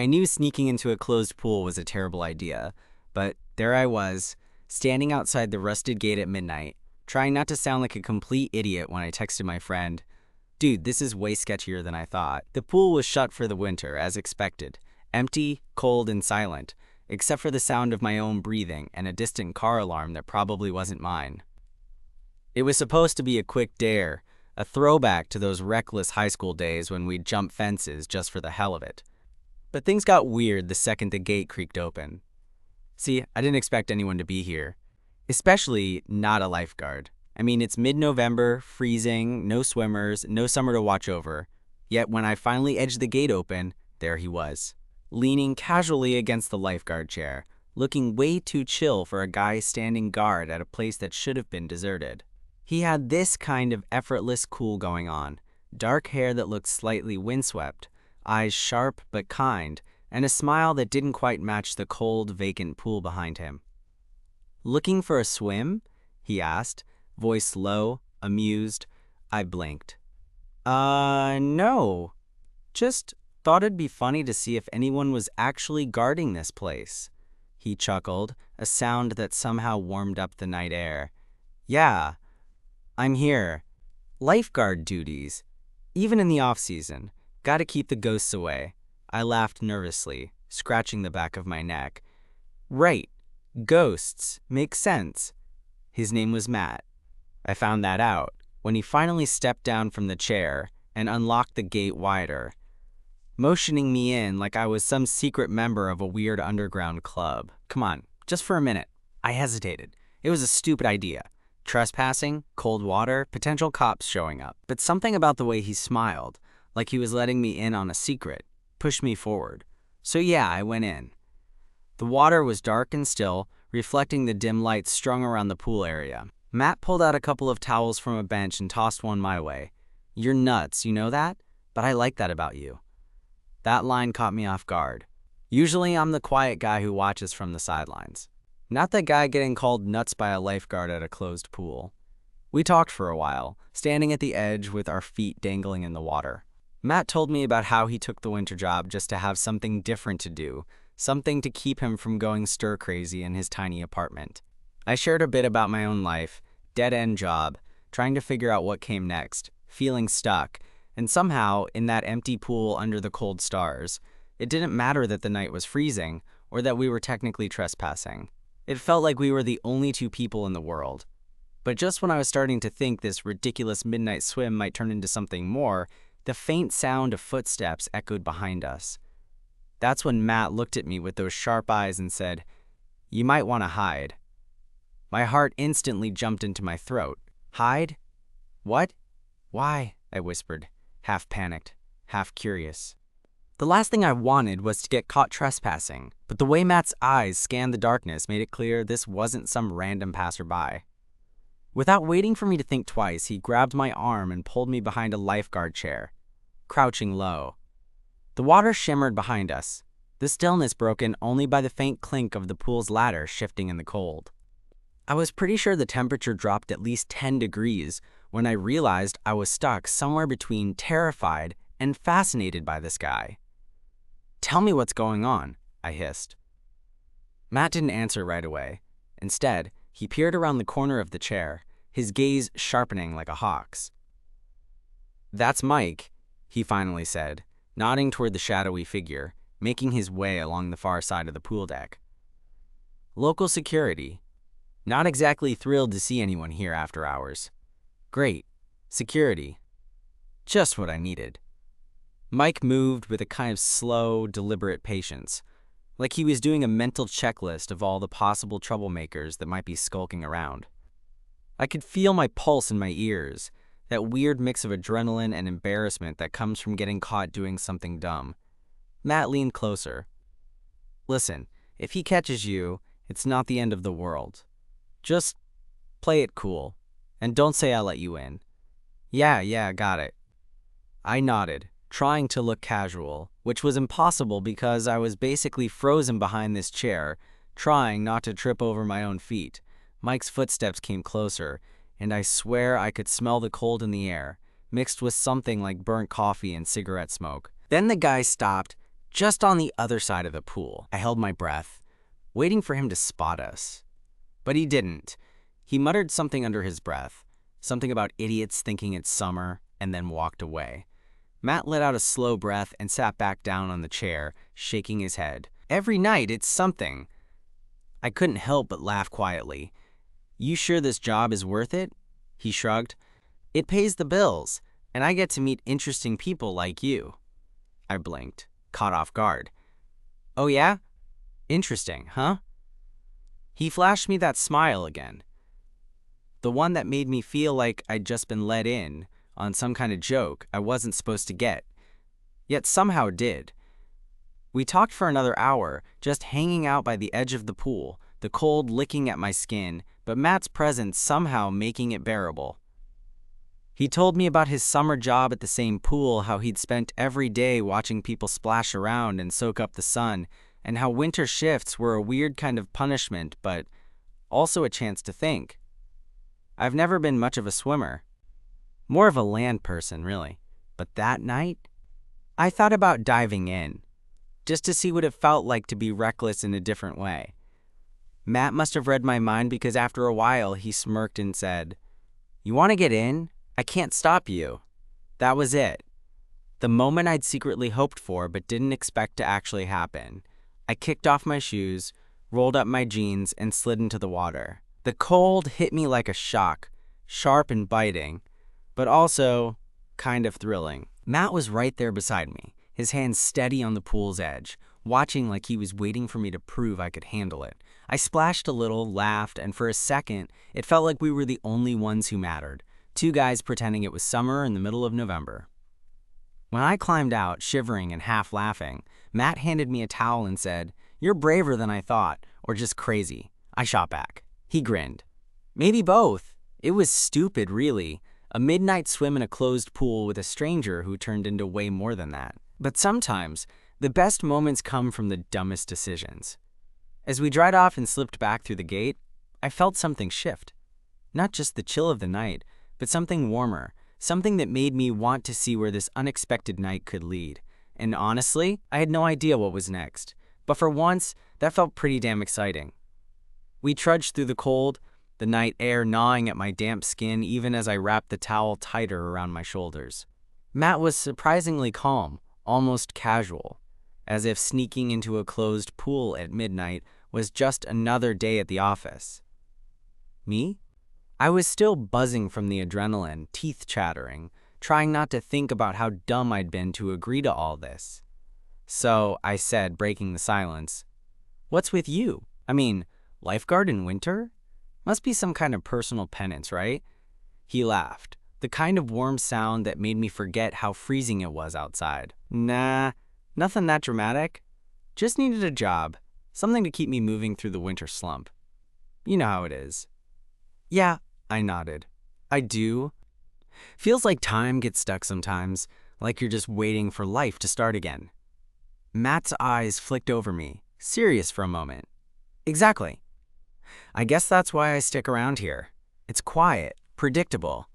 I knew sneaking into a closed pool was a terrible idea, but there I was, standing outside the rusted gate at midnight, trying not to sound like a complete idiot when I texted my friend, "Dude, this is way sketchier than I thought." The pool was shut for the winter, as expected, empty, cold, and silent, except for the sound of my own breathing and a distant car alarm that probably wasn't mine. It was supposed to be a quick dare, a throwback to those reckless high school days when we'd jump fences just for the hell of it. But things got weird the second the gate creaked open. See, I didn't expect anyone to be here, especially not a lifeguard. I mean, it's mid-November, freezing, no swimmers, no summer to watch over. Yet when I finally edged the gate open, there he was, leaning casually against the lifeguard chair, looking way too chill for a guy standing guard at a place that should have been deserted. He had this kind of effortless cool going on, dark hair that looked slightly windswept, eyes sharp but kind, and a smile that didn't quite match the cold, vacant pool behind him. "Looking for a swim?" he asked, voice low, amused. I blinked. No. Just thought it'd be funny to see if anyone was actually guarding this place." He chuckled, a sound that somehow warmed up the night air. "Yeah, I'm here. Lifeguard duties. Even in the off-season. Gotta keep the ghosts away." I laughed nervously, scratching the back of my neck. "Right. Ghosts. Makes sense." His name was Matt. I found that out when he finally stepped down from the chair and unlocked the gate wider, motioning me in like I was some secret member of a weird underground club. "Come on, just for a minute." I hesitated. It was a stupid idea. Trespassing, cold water, potential cops showing up. But something about the way he smiled, like he was letting me in on a secret, pushed me forward. So yeah, I went in. The water was dark and still, reflecting the dim lights strung around the pool area. Matt pulled out a couple of towels from a bench and tossed one my way. "You're nuts, you know that? But I like that about you." That line caught me off guard. Usually I'm the quiet guy who watches from the sidelines. Not the guy getting called nuts by a lifeguard at a closed pool. We talked for a while, standing at the edge with our feet dangling in the water. Matt told me about how he took the winter job just to have something different to do, something to keep him from going stir-crazy in his tiny apartment. I shared a bit about my own life, dead-end job, trying to figure out what came next, feeling stuck, and somehow, in that empty pool under the cold stars, it didn't matter that the night was freezing or that we were technically trespassing. It felt like we were the only two people in the world. But just when I was starting to think this ridiculous midnight swim might turn into something more, the faint sound of footsteps echoed behind us. That's when Matt looked at me with those sharp eyes and said, "You might want to hide." My heart instantly jumped into my throat. "Hide? What? Why?" I whispered, half panicked, half curious. The last thing I wanted was to get caught trespassing, but the way Matt's eyes scanned the darkness made it clear this wasn't some random passerby. Without waiting for me to think twice, he grabbed my arm and pulled me behind a lifeguard chair, crouching low. The water shimmered behind us, the stillness broken only by the faint clink of the pool's ladder shifting in the cold. I was pretty sure the temperature dropped at least 10 degrees when I realized I was stuck somewhere between terrified and fascinated by this guy. "Tell me what's going on," I hissed. Matt didn't answer right away. Instead, he peered around the corner of the chair, his gaze sharpening like a hawk's. "That's Mike," he finally said, nodding toward the shadowy figure, making his way along the far side of the pool deck. "Local security. Not exactly thrilled to see anyone here after hours." "Great. Security. Just what I needed." Mike moved with a kind of slow, deliberate patience, like he was doing a mental checklist of all the possible troublemakers that might be skulking around. I could feel my pulse in my ears, that weird mix of adrenaline and embarrassment that comes from getting caught doing something dumb. Matt leaned closer. "Listen, if he catches you, it's not the end of the world. Just play it cool, and don't say I let you in." Yeah, got it." I nodded, trying to look casual, which was impossible because I was basically frozen behind this chair, trying not to trip over my own feet. Mike's footsteps came closer, and I swear I could smell the cold in the air, mixed with something like burnt coffee and cigarette smoke. Then the guy stopped, just on the other side of the pool. I held my breath, waiting for him to spot us. But he didn't. He muttered something under his breath, something about idiots thinking it's summer, and then walked away. Matt let out a slow breath and sat back down on the chair, shaking his head. Every night, it's something. I couldn't help but laugh quietly. You sure this job is worth it? He shrugged. It pays the bills, and I get to meet interesting people like you. I blinked, caught off guard. Oh yeah? Interesting, huh? He flashed me that smile again. The one that made me feel like I'd just been let in on some kind of joke I wasn't supposed to get, yet somehow did. We talked for another hour, just hanging out by the edge of the pool, the cold licking at my skin, but Matt's presence somehow making it bearable. He told me about his summer job at the same pool, how he'd spent every day watching people splash around and soak up the sun, and how winter shifts were a weird kind of punishment, but also a chance to think. I've never been much of a swimmer. More of a land person, really. But that night, I thought about diving in, just to see what it felt like to be reckless in a different way. Matt must have read my mind because after a while he smirked and said, "You want to get in? I can't stop you." That was it. The moment I'd secretly hoped for but didn't expect to actually happen. I kicked off my shoes, rolled up my jeans, and slid into the water. The cold hit me like a shock, sharp and biting, but also kind of thrilling. Matt was right there beside me, his hands steady on the pool's edge, watching like he was waiting for me to prove I could handle it. I splashed a little, laughed, and for a second, it felt like we were the only ones who mattered. Two guys pretending it was summer in the middle of November. When I climbed out, shivering and half laughing, Matt handed me a towel and said, "You're braver than I thought, or just crazy." I shot back. He grinned. Maybe both. It was stupid, really. A midnight swim in a closed pool with a stranger who turned into way more than that. But sometimes, the best moments come from the dumbest decisions. As we dried off and slipped back through the gate, I felt something shift. Not just the chill of the night, but something warmer, something that made me want to see where this unexpected night could lead. And honestly, I had no idea what was next. But for once, that felt pretty damn exciting. We trudged through the cold, the night air gnawing at my damp skin even as I wrapped the towel tighter around my shoulders. Matt was surprisingly calm, almost casual, as if sneaking into a closed pool at midnight was just another day at the office. Me? I was still buzzing from the adrenaline, teeth chattering, trying not to think about how dumb I'd been to agree to all this. So I said, breaking the silence, "What's with you? I mean, lifeguard in winter? Must be some kind of personal penance, right?" He laughed, the kind of warm sound that made me forget how freezing it was outside. "Nah, nothing that dramatic. Just needed a job, something to keep me moving through the winter slump. You know how it is." "Yeah," I nodded. "I do. Feels like time gets stuck sometimes, like you're just waiting for life to start again." Matt's eyes flicked over me, serious for a moment. "Exactly. I guess that's why I stick around here. It's quiet, predictable,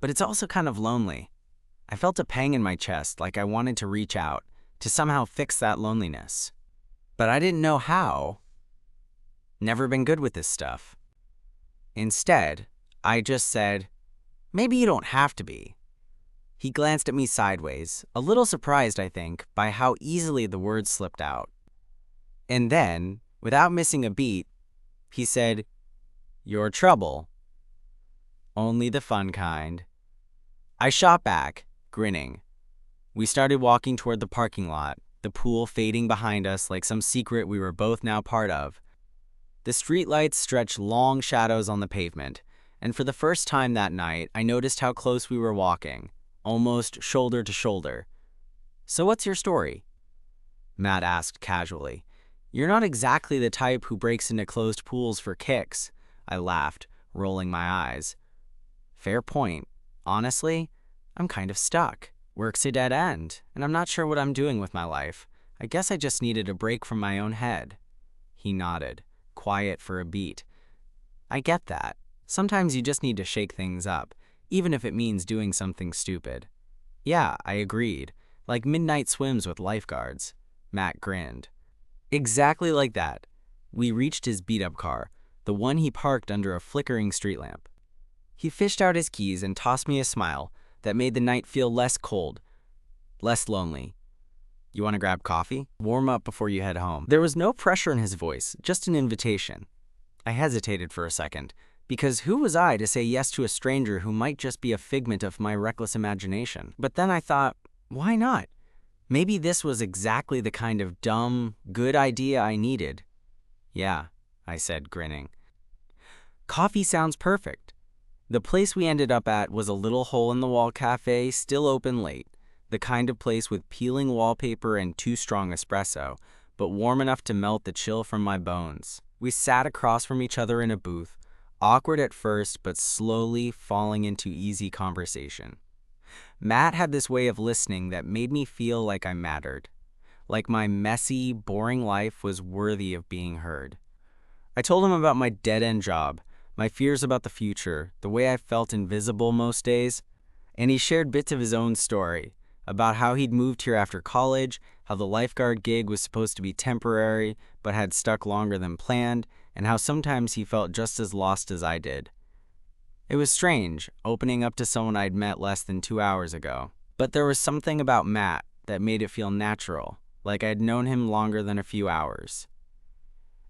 but it's also kind of lonely." I felt a pang in my chest, like I wanted to reach out, to somehow fix that loneliness. But I didn't know how. Never been good with this stuff. Instead, I just said, "Maybe you don't have to be." He glanced at me sideways, a little surprised, I think, by how easily the words slipped out. And then, without missing a beat, he said, "Your trouble. Only the fun kind." I shot back, grinning. We started walking toward the parking lot, the pool fading behind us like some secret we were both now part of. The streetlights stretched long shadows on the pavement, and for the first time that night, I noticed how close we were walking, almost shoulder to shoulder. "So what's your story?" Matt asked casually. "You're not exactly the type who breaks into closed pools for kicks," I laughed, rolling my eyes. "Fair point. Honestly, I'm kind of stuck. Work's a dead end, and I'm not sure what I'm doing with my life. I guess I just needed a break from my own head." He nodded, quiet for a beat. "I get that. Sometimes you just need to shake things up, even if it means doing something stupid." "Yeah," I agreed, "like midnight swims with lifeguards." Matt grinned. Exactly like that. We reached his beat-up car, the one he parked under a flickering street lamp. He fished out his keys and tossed me a smile that made the night feel less cold, less lonely. You want to grab coffee? Warm up before you head home. There was no pressure in his voice, just an invitation. I hesitated for a second, because who was I to say yes to a stranger who might just be a figment of my reckless imagination? But then I thought, why not? Maybe this was exactly the kind of dumb, good idea I needed. Yeah, I said, grinning. Coffee sounds perfect. The place we ended up at was a little hole-in-the-wall cafe, still open late, the kind of place with peeling wallpaper and too strong espresso, but warm enough to melt the chill from my bones. We sat across from each other in a booth, awkward at first, but slowly falling into easy conversation. Matt had this way of listening that made me feel like I mattered, like my messy, boring life was worthy of being heard. I told him about my dead-end job, my fears about the future, the way I felt invisible most days, and he shared bits of his own story, about how he'd moved here after college, how the lifeguard gig was supposed to be temporary but had stuck longer than planned, and how sometimes he felt just as lost as I did. It was strange, opening up to someone I'd met less than 2 hours ago. But there was something about Matt that made it feel natural, like I'd known him longer than a few hours.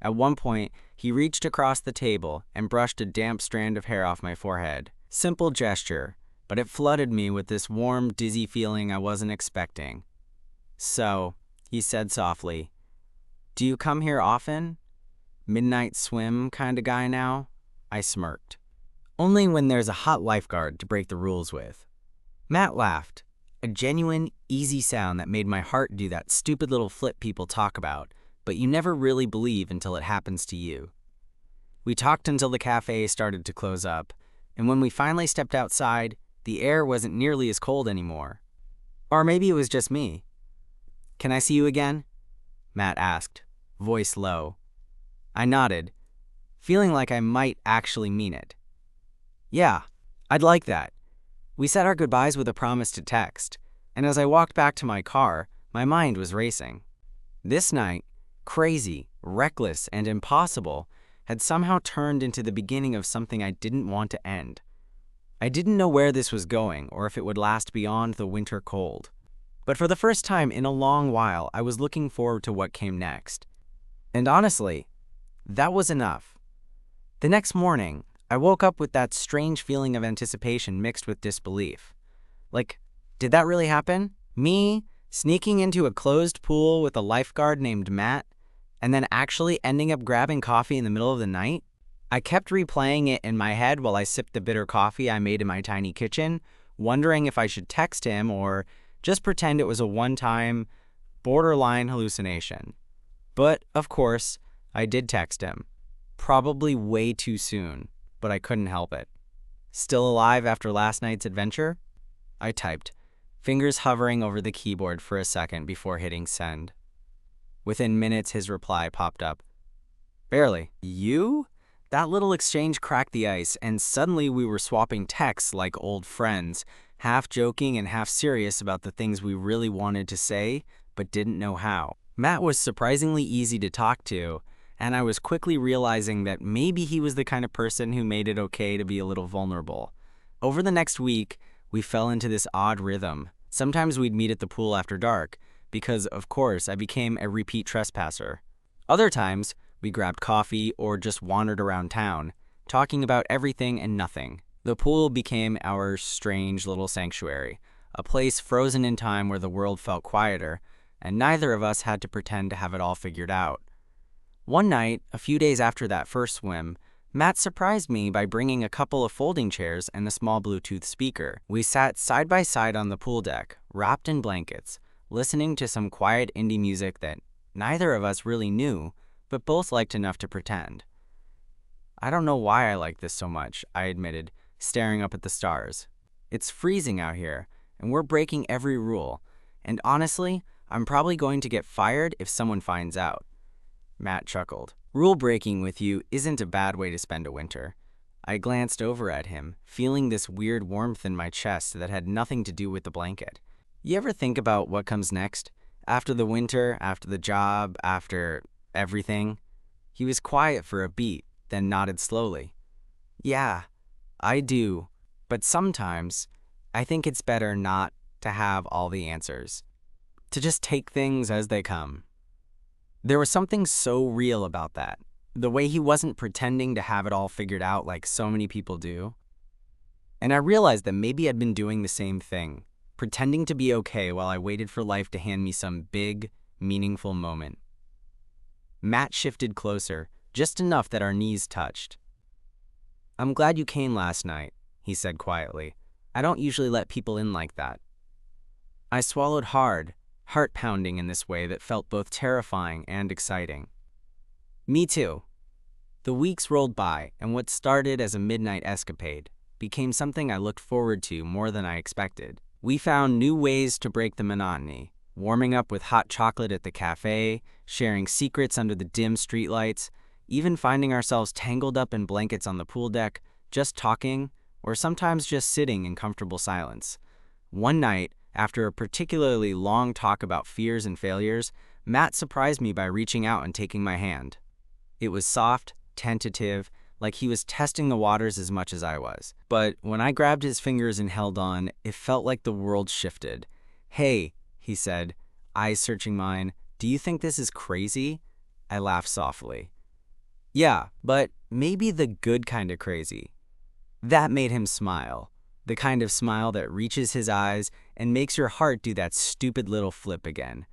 At one point, he reached across the table and brushed a damp strand of hair off my forehead. Simple gesture, but it flooded me with this warm, dizzy feeling I wasn't expecting. So, he said softly, "Do you come here often? Midnight swim kind of guy now?" I smirked. "Only when there's a hot lifeguard to break the rules with." Matt laughed, a genuine, easy sound that made my heart do that stupid little flip people talk about, but you never really believe until it happens to you. We talked until the cafe started to close up, and when we finally stepped outside, the air wasn't nearly as cold anymore. Or maybe it was just me. "Can I see you again?" Matt asked, voice low. I nodded, feeling like I might actually mean it. "Yeah, I'd like that." We said our goodbyes with a promise to text, and as I walked back to my car, my mind was racing. This night, crazy, reckless, and impossible, had somehow turned into the beginning of something I didn't want to end. I didn't know where this was going or if it would last beyond the winter cold. But for the first time in a long while, I was looking forward to what came next. And honestly, that was enough. The next morning, I woke up with that strange feeling of anticipation mixed with disbelief. Like, did that really happen? Me, sneaking into a closed pool with a lifeguard named Matt, and then actually ending up grabbing coffee in the middle of the night? I kept replaying it in my head while I sipped the bitter coffee I made in my tiny kitchen, wondering if I should text him or just pretend it was a one-time, borderline hallucination. But, of course, I did text him. Probably way too soon, but I couldn't help it. "Still alive after last night's adventure?" I typed, fingers hovering over the keyboard for a second before hitting send. Within minutes, his reply popped up. "Barely." "You?" That little exchange cracked the ice, and suddenly we were swapping texts like old friends, half joking and half serious about the things we really wanted to say, but didn't know how. Matt was surprisingly easy to talk to, and I was quickly realizing that maybe he was the kind of person who made it okay to be a little vulnerable. Over the next week, we fell into this odd rhythm. Sometimes we'd meet at the pool after dark, because, of course, I became a repeat trespasser. Other times, we grabbed coffee or just wandered around town, talking about everything and nothing. The pool became our strange little sanctuary, a place frozen in time where the world felt quieter, and neither of us had to pretend to have it all figured out. One night, a few days after that first swim, Matt surprised me by bringing a couple of folding chairs and a small Bluetooth speaker. We sat side by side on the pool deck, wrapped in blankets, listening to some quiet indie music that neither of us really knew, but both liked enough to pretend. "I don't know why I like this so much," I admitted, staring up at the stars. "It's freezing out here, and we're breaking every rule, and honestly, I'm probably going to get fired if someone finds out." Matt chuckled. "Rule breaking with you isn't a bad way to spend a winter." I glanced over at him, feeling this weird warmth in my chest that had nothing to do with the blanket. "You ever think about what comes next? After the winter, after the job, after everything, he was quiet for a beat, then nodded slowly. Yeah, I do, but sometimes I think it's better not to have all the answers, to just take things as they come. There was something so real about that, the way he wasn't pretending to have it all figured out like so many people do. And I realized that maybe I'd been doing the same thing, pretending to be okay while I waited for life to hand me some big, meaningful moment. Matt shifted closer, just enough that our knees touched. I'm glad you came last night, he said quietly. I don't usually let people in like that. I swallowed hard, heart pounding in this way that felt both terrifying and exciting. Me too. The weeks rolled by, and what started as a midnight escapade became something I looked forward to more than I expected. We found new ways to break the monotony, warming up with hot chocolate at the cafe, sharing secrets under the dim streetlights, even finding ourselves tangled up in blankets on the pool deck, just talking, or sometimes just sitting in comfortable silence. One night, after a particularly long talk about fears and failures, Matt surprised me by reaching out and taking my hand. It was soft, tentative, like he was testing the waters as much as I was. But when I grabbed his fingers and held on, it felt like the world shifted. Hey, he said, eyes searching mine, do you think this is crazy? I laughed softly. Yeah, but maybe the good kind of crazy. That made him smile, the kind of smile that reaches his eyes and makes your heart do that stupid little flip again.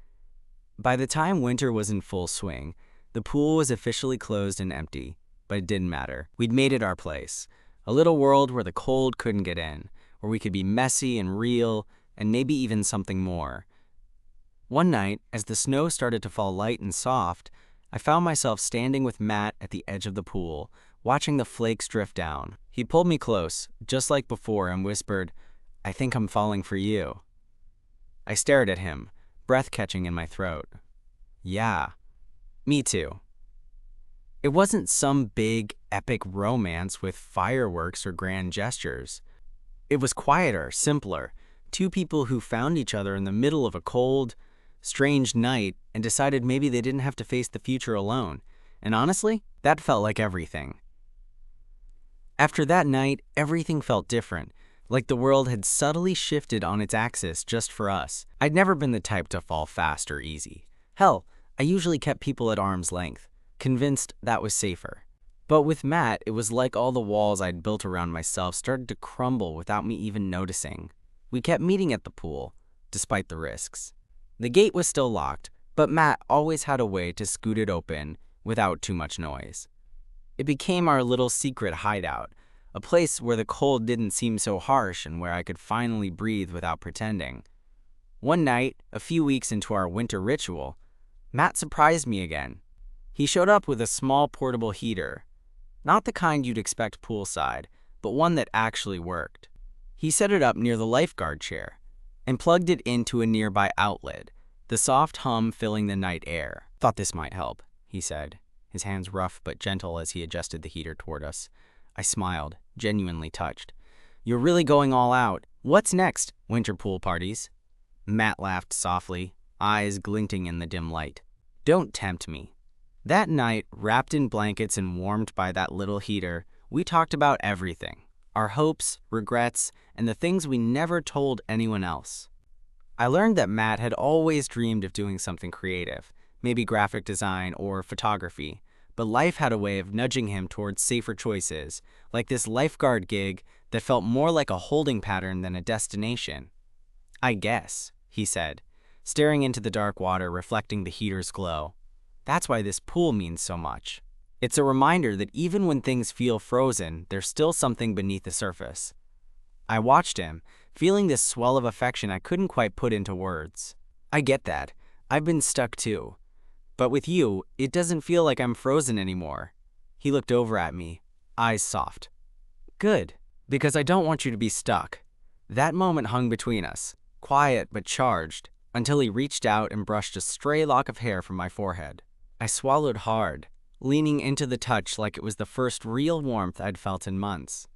By the time winter was in full swing, the pool was officially closed and empty, but it didn't matter. We'd made it our place, a little world where the cold couldn't get in, where we could be messy and real, and maybe even something more. One night, as the snow started to fall light and soft, I found myself standing with Matt at the edge of the pool, watching the flakes drift down. He pulled me close, just like before, and whispered, I think I'm falling for you. I stared at him, breath catching in my throat. Yeah, me too. It wasn't some big, epic romance with fireworks or grand gestures. It was quieter, simpler. Two people who found each other in the middle of a cold, strange night and decided maybe they didn't have to face the future alone. And honestly, that felt like everything. After that night, everything felt different, like the world had subtly shifted on its axis just for us. I'd never been the type to fall fast or easy. Hell, I usually kept people at arm's length, convinced that was safer. But with Matt, it was like all the walls I'd built around myself started to crumble without me even noticing. We kept meeting at the pool, despite the risks. The gate was still locked, but Matt always had a way to scoot it open without too much noise. It became our little secret hideout, a place where the cold didn't seem so harsh and where I could finally breathe without pretending. One night, a few weeks into our winter ritual, Matt surprised me again. He showed up with a small portable heater, not the kind you'd expect poolside, but one that actually worked. He set it up near the lifeguard chair and plugged it into a nearby outlet, the soft hum filling the night air. Thought this might help, he said, his hands rough but gentle as he adjusted the heater toward us. I smiled, genuinely touched. You're really going all out. What's next? Winter pool parties? Matt laughed softly, eyes glinting in the dim light. Don't tempt me. That night, wrapped in blankets and warmed by that little heater, we talked about everything. Our hopes, regrets, and the things we never told anyone else. I learned that Matt had always dreamed of doing something creative, maybe graphic design or photography, but life had a way of nudging him towards safer choices, like this lifeguard gig that felt more like a holding pattern than a destination. I guess, he said, staring into the dark water reflecting the heater's glow. That's why this pool means so much. It's a reminder that even when things feel frozen, there's still something beneath the surface. I watched him, feeling this swell of affection I couldn't quite put into words. I get that. I've been stuck too. But with you, it doesn't feel like I'm frozen anymore. He looked over at me, eyes soft. Good, because I don't want you to be stuck. That moment hung between us, quiet but charged, until he reached out and brushed a stray lock of hair from my forehead. I swallowed hard, leaning into the touch like it was the first real warmth I'd felt in months.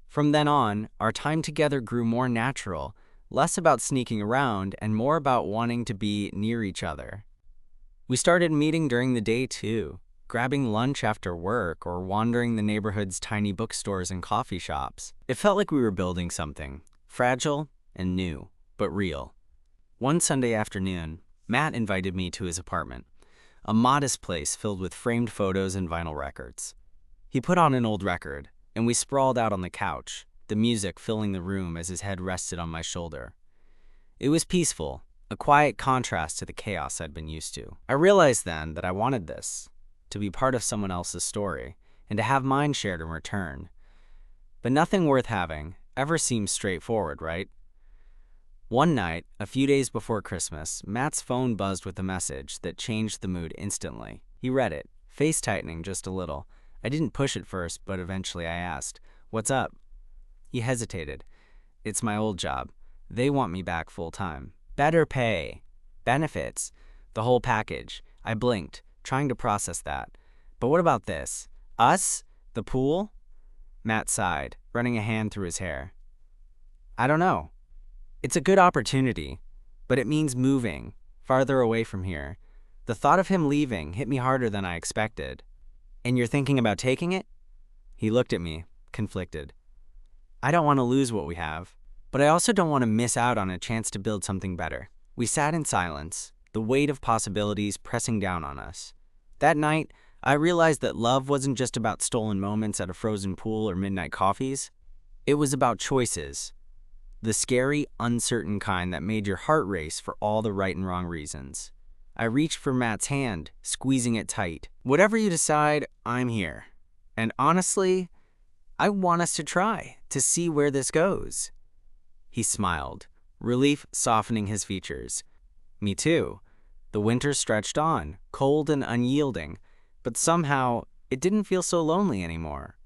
From then on, our time together grew more natural, less about sneaking around and more about wanting to be near each other. We started meeting during the day too, grabbing lunch after work or wandering the neighborhood's tiny bookstores and coffee shops. It felt like we were building something, fragile and new, but real. One Sunday afternoon, Matt invited me to his apartment, a modest place filled with framed photos and vinyl records. He put on an old record, and we sprawled out on the couch, the music filling the room as his head rested on my shoulder. It was peaceful, a quiet contrast to the chaos I'd been used to. I realized then that I wanted this, to be part of someone else's story, and to have mine shared in return. But nothing worth having ever seems straightforward, right? One night, a few days before Christmas, Matt's phone buzzed with a message that changed the mood instantly. He read it, face tightening just a little. I didn't push at first, but eventually I asked, "What's up?" He hesitated. "It's my old job. They want me back full-time. Better pay. Benefits. The whole package." I blinked, trying to process that. "But what about this? Us? The pool?" Matt sighed, running a hand through his hair. "I don't know. It's a good opportunity, but it means moving, farther away from here." The thought of him leaving hit me harder than I expected. "And you're thinking about taking it?" He looked at me, conflicted. "I don't want to lose what we have, but I also don't want to miss out on a chance to build something better." We sat in silence, the weight of possibilities pressing down on us. That night, I realized that love wasn't just about stolen moments at a frozen pool or midnight coffees. It was about choices. The scary, uncertain kind that made your heart race for all the right and wrong reasons. I reached for Matt's hand, squeezing it tight. "Whatever you decide, I'm here. And honestly, I want us to try, to see where this goes." He smiled, relief softening his features. Me too. The winter stretched on, cold and unyielding, but somehow it didn't feel so lonely anymore.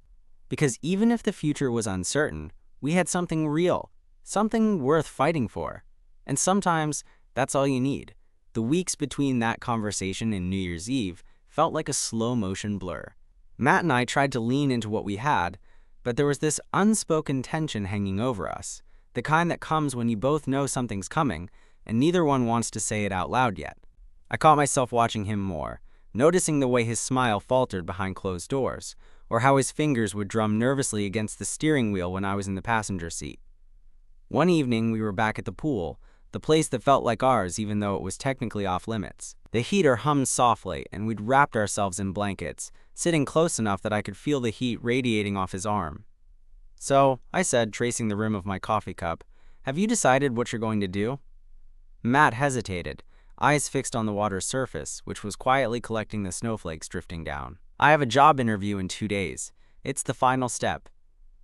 Because even if the future was uncertain, we had something real, something worth fighting for. And sometimes that's all you need. The weeks between that conversation and New Year's Eve felt like a slow-motion blur. Matt and I tried to lean into what we had, but there was this unspoken tension hanging over us, the kind that comes when you both know something's coming, and neither one wants to say it out loud yet. I caught myself watching him more, noticing the way his smile faltered behind closed doors, or how his fingers would drum nervously against the steering wheel when I was in the passenger seat. One evening, we were back at the pool, the place that felt like ours even though it was technically off-limits. The heater hummed softly, and we'd wrapped ourselves in blankets, sitting close enough that I could feel the heat radiating off his arm. "So," I said, tracing the rim of my coffee cup, "have you decided what you're going to do?" Matt hesitated, eyes fixed on the water's surface, which was quietly collecting the snowflakes drifting down. "I have a job interview in 2 days. It's the final step."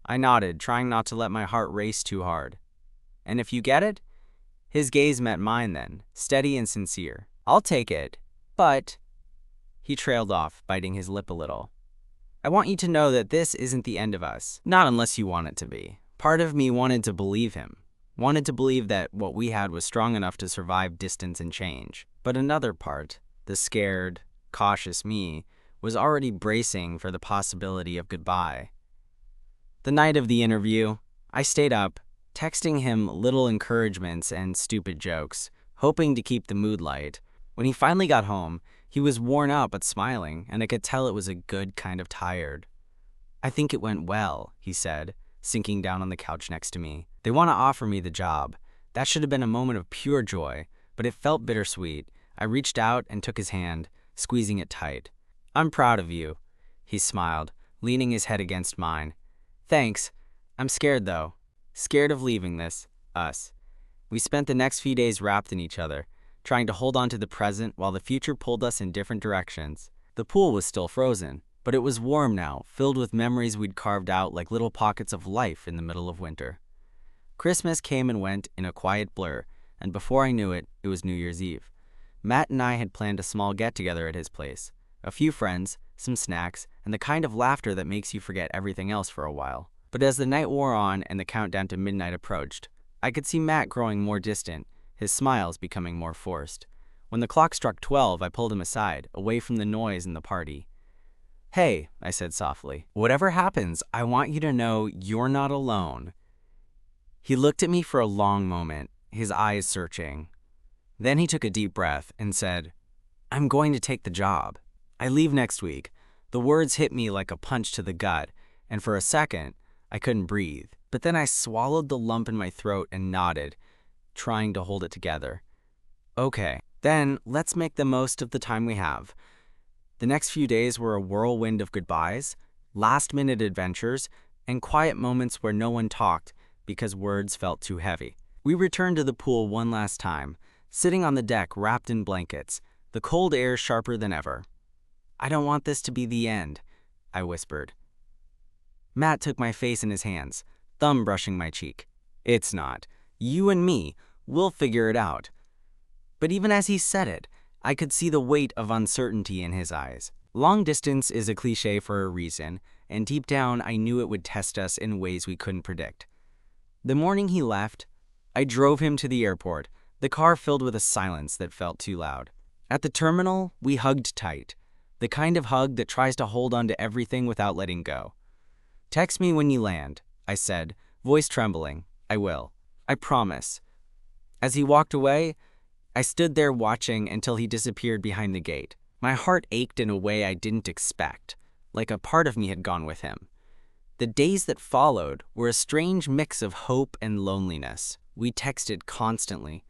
I nodded, trying not to let my heart race too hard. "And if you get it?" His gaze met mine then, steady and sincere. "I'll take it, but—" He trailed off, biting his lip a little. "I want you to know that this isn't the end of us. Not unless you want it to be." Part of me wanted to believe him, wanted to believe that what we had was strong enough to survive distance and change. But another part, the scared, cautious me, was already bracing for the possibility of goodbye. The night of the interview, I stayed up, texting him little encouragements and stupid jokes, hoping to keep the mood light. When he finally got home, he was worn out but smiling, and I could tell it was a good kind of tired. "I think it went well," he said, sinking down on the couch next to me. "They want to offer me the job. That should have been a moment of pure joy, but it felt bittersweet." I reached out and took his hand, squeezing it tight. "I'm proud of you," he smiled, leaning his head against mine. "Thanks. I'm scared, though. Scared of leaving this, us." We spent the next few days wrapped in each other, trying to hold on to the present while the future pulled us in different directions. The pool was still frozen, but it was warm now, filled with memories we'd carved out like little pockets of life in the middle of winter. Christmas came and went in a quiet blur, and before I knew it, it was New Year's Eve. Matt and I had planned a small get-together at his place. A few friends, some snacks, and the kind of laughter that makes you forget everything else for a while. But as the night wore on and the countdown to midnight approached, I could see Matt growing more distant, his smiles becoming more forced. When the clock struck 12, I pulled him aside, away from the noise and the party. "Hey," I said softly, "whatever happens, I want you to know you're not alone." He looked at me for a long moment, his eyes searching. Then he took a deep breath and said, "I'm going to take the job. I leave next week." The words hit me like a punch to the gut, and for a second, I couldn't breathe. But then I swallowed the lump in my throat and nodded, trying to hold it together. "Okay, then let's make the most of the time we have." The next few days were a whirlwind of goodbyes, last-minute adventures, and quiet moments where no one talked because words felt too heavy. We returned to the pool one last time, sitting on the deck wrapped in blankets, the cold air sharper than ever. "I don't want this to be the end," I whispered. Matt took my face in his hands, thumb brushing my cheek. "It's not. You and me, we'll figure it out." But even as he said it, I could see the weight of uncertainty in his eyes. Long distance is a cliche for a reason, and deep down I knew it would test us in ways we couldn't predict. The morning he left, I drove him to the airport, the car filled with a silence that felt too loud. At the terminal, we hugged tight, the kind of hug that tries to hold on to everything without letting go. "Text me when you land," I said, voice trembling. "I will. I promise." As he walked away, I stood there watching until he disappeared behind the gate. My heart ached in a way I didn't expect, like a part of me had gone with him. The days that followed were a strange mix of hope and loneliness. We texted constantly,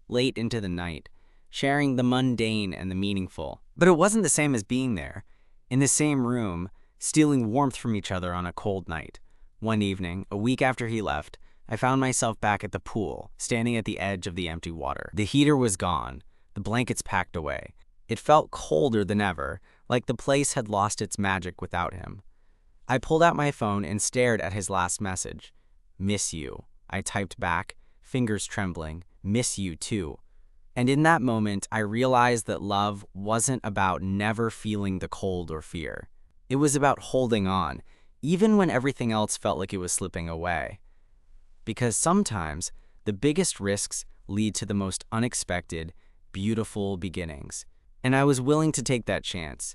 late into the night, sharing the mundane and the meaningful. But it wasn't the same as being there, in the same room, stealing warmth from each other on a cold night. One evening, a week after he left, I found myself back at the pool, standing at the edge of the empty water. The heater was gone, the blankets packed away. It felt colder than ever, like the place had lost its magic without him. I pulled out my phone and stared at his last message. "Miss you," I typed back, fingers trembling. "Miss you too." And in that moment, I realized that love wasn't about never feeling the cold or fear. It was about holding on, even when everything else felt like it was slipping away. Because sometimes, the biggest risks lead to the most unexpected, beautiful beginnings. And I was willing to take that chance.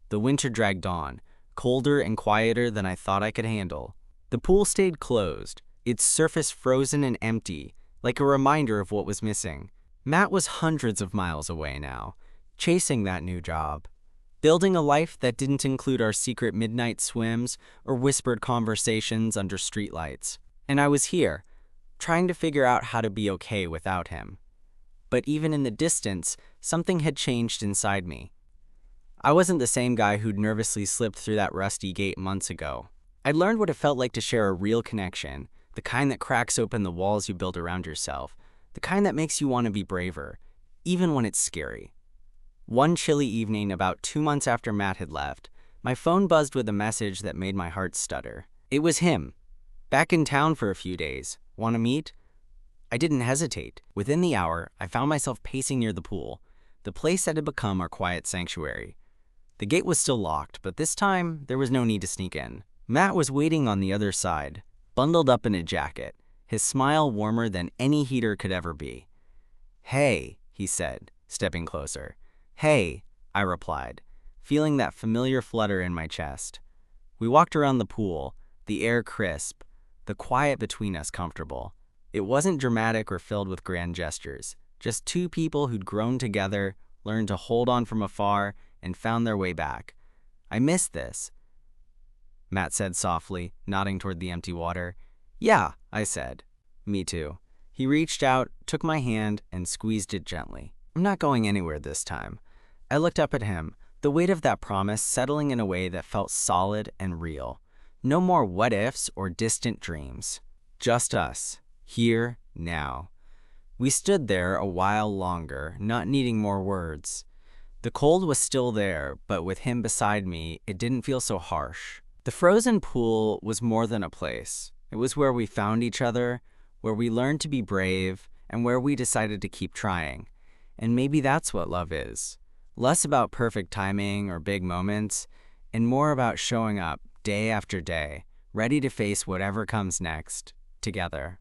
The winter dragged on, colder and quieter than I thought I could handle. The pool stayed closed, its surface frozen and empty, like a reminder of what was missing. Matt was hundreds of miles away now, chasing that new job, building a life that didn't include our secret midnight swims or whispered conversations under streetlights. And I was here, trying to figure out how to be okay without him. But even in the distance, something had changed inside me. I wasn't the same guy who'd nervously slipped through that rusty gate months ago. I'd learned what it felt like to share a real connection, the kind that cracks open the walls you build around yourself, the kind that makes you want to be braver, even when it's scary. One chilly evening about 2 months after Matt had left, my phone buzzed with a message that made my heart stutter. It was him. "Back in town for a few days. Want to meet?" I didn't hesitate. Within the hour, I found myself pacing near the pool, the place that had become our quiet sanctuary. The gate was still locked, but this time, there was no need to sneak in. Matt was waiting on the other side, bundled up in a jacket, his smile warmer than any heater could ever be. "Hey," he said, stepping closer. "Hey," I replied, feeling that familiar flutter in my chest. We walked around the pool, the air crisp, the quiet between us comfortable. It wasn't dramatic or filled with grand gestures, just two people who'd grown together, learned to hold on from afar, and found their way back. "I missed this," Matt said softly, nodding toward the empty water. "Yeah," I said. "Me too." He reached out, took my hand, and squeezed it gently. "I'm not going anywhere this time." I looked up at him, the weight of that promise settling in a way that felt solid and real. No more what-ifs or distant dreams. Just us, here, now. We stood there a while longer, not needing more words. The cold was still there, but with him beside me, it didn't feel so harsh. The frozen pool was more than a place. It was where we found each other, where we learned to be brave, and where we decided to keep trying. And maybe that's what love is. Less about perfect timing or big moments, and more about showing up day after day, ready to face whatever comes next, together.